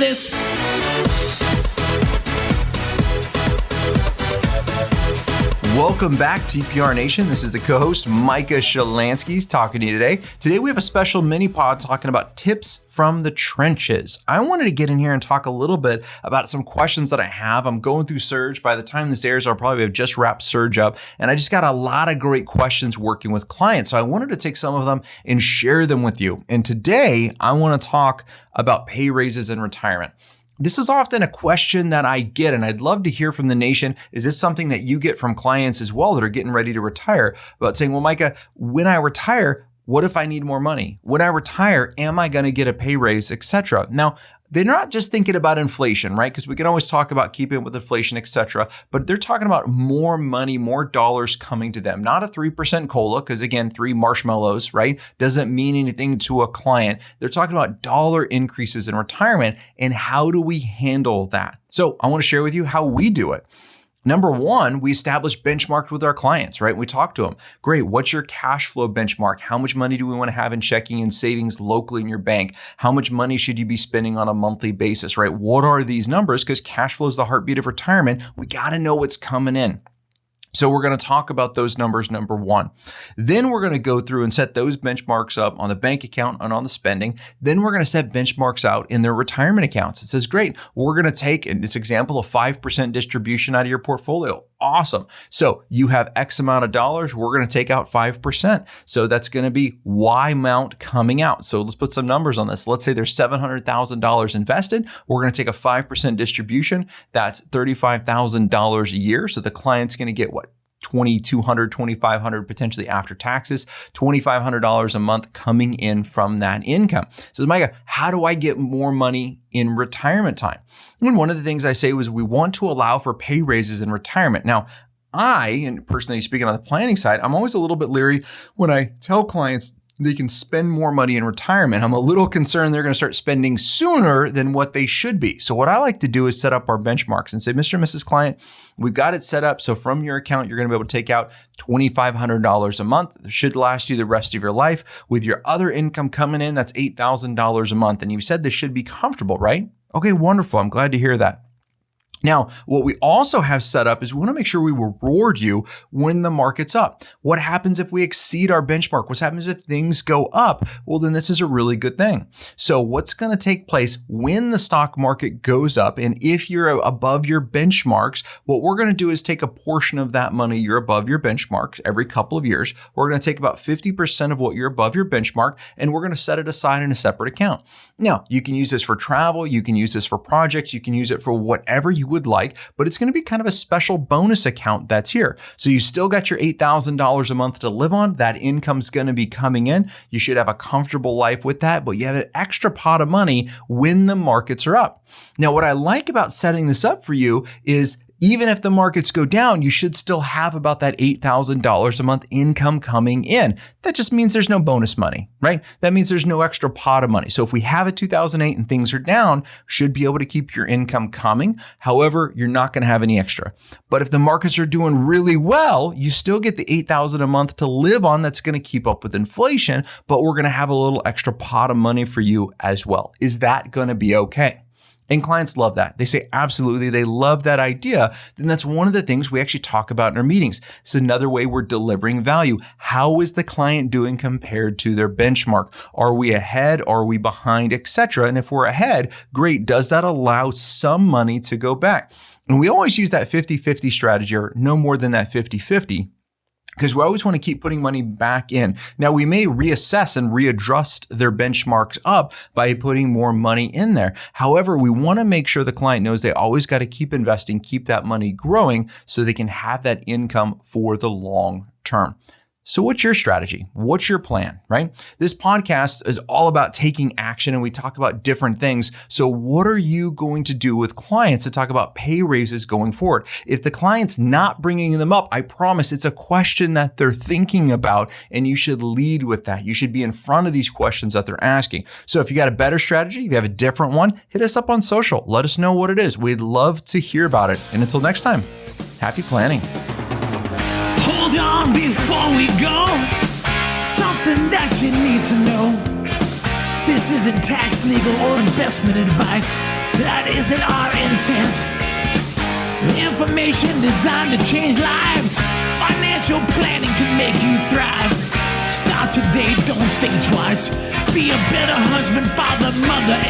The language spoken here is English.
this. Welcome back, TPR Nation. This is the co-host, Micah Shalansky, talking to you today. Today, we have a special mini pod talking about tips from the trenches. I wanted to get in here and talk a little bit about some questions that I have. I'm going through Surge. By the time this airs, I'll probably have just wrapped Surge up. And I just got a lot of great questions working with clients. So I wanted to take some of them and share them with you. And today, I want to talk about pay raises in retirement. This is often a question that I get, and I'd love to hear from the nation. Is this something that you get from clients as well that are getting ready to retire about saying, well, Micah, when I retire, what if I need more money? When I retire, am I going to get a pay raise, etc.? Now, they're not just thinking about inflation, right? Because we can always talk about keeping up with inflation, etc. But they're talking about more money, more dollars coming to them. Not a 3% COLA, because again, 3 marshmallows, right? Doesn't mean anything to a client. They're talking about dollar increases in retirement, and how do we handle that? So I want to share with you how we do it. Number one, we establish benchmarks with our clients, right? We talk to them. Great. What's your cash flow benchmark? How much money do we want to have in checking and savings locally in your bank? How much money should you be spending on a monthly basis, right? What are these numbers? Because cash flow is the heartbeat of retirement. We got to know what's coming in. So we're going to talk about those numbers, number one. Then we're going to go through and set those benchmarks up on the bank account and on the spending. Then we're going to set benchmarks out in their retirement accounts. It says, great, we're going to take, in this example, a 5% distribution out of your portfolio. Awesome. So you have X amount of dollars. We're going to take out 5%. So that's going to be Y amount coming out. So let's put some numbers on this. Let's say there's $700,000 invested. We're going to take a 5% distribution. That's $35,000 a year. So the client's going to get what? $2,200, $2,500 potentially after taxes, $2,500 a month coming in from that income. So Micah, how do I get more money in retirement time? And one of the things I say was we want to allow for pay raises in retirement. Now, and personally speaking on the planning side, I'm always a little bit leery when I tell clients they can spend more money in retirement. I'm a little concerned they're going to start spending sooner than what they should be. So what I like to do is set up our benchmarks and say, Mr. and Mrs. Client, we've got it set up. So from your account, you're going to be able to take out $2,500 a month. It should last you the rest of your life. With your other income coming in, that's $8,000 a month. And you said this should be comfortable, right? Okay, wonderful. I'm glad to hear that. Now, what we also have set up is we want to make sure we reward you when the market's up. What happens if we exceed our benchmark? What happens if things go up? Well, then this is a really good thing. So what's going to take place when the stock market goes up? And if you're above your benchmarks, what we're going to do is take a portion of that money you're above your benchmarks every couple of years. We're going to take about 50% of what you're above your benchmark, and we're going to set it aside in a separate account. Now, you can use this for travel. You can use this for projects. You can use it for whatever you would like, but it's going to be kind of a special bonus account that's here. So you still got your $8,000 a month to live on. That income's going to be coming in. You should have a comfortable life with that, but you have an extra pot of money when the markets are up. Now, what I like about setting this up for you is even if the markets go down, you should still have about that $8,000 a month income coming in. That just means there's no bonus money, right? That means there's no extra pot of money. So if we have a 2008 and things are down, should be able to keep your income coming. However, you're not going to have any extra. But if the markets are doing really well, you still get the $8,000 a month to live on. That's going to keep up with inflation, but we're going to have a little extra pot of money for you as well. Is that going to be okay? And clients love that. They say, absolutely, they love that idea. Then that's one of the things we actually talk about in our meetings. It's another way we're delivering value. How is the client doing compared to their benchmark? Are we ahead? Are we behind, etc.? And if we're ahead, great. Does that allow some money to go back? And we always use that 50-50 strategy, or no more than that 50-50. Because we always want to keep putting money back in. Now, we may reassess and readjust their benchmarks up by putting more money in there. However, we want to make sure the client knows they always got to keep investing, keep that money growing so they can have that income for the long term. So what's your strategy? What's your plan, right? This podcast is all about taking action, and we talk about different things. So what are you going to do with clients to talk about pay raises going forward? If the client's not bringing them up, I promise it's a question that they're thinking about, and you should lead with that. You should be in front of these questions that they're asking. So if you got a better strategy, if you have a different one, hit us up on social. Let us know what it is. We'd love to hear about it. And until next time, happy planning. Hold on before we go. Something that you need to know. This isn't tax, legal, or investment advice. that isn't our intent. Information designed to change lives. Financial planning can make you thrive. Start today, don't think twice. Be a better husband, father, mother,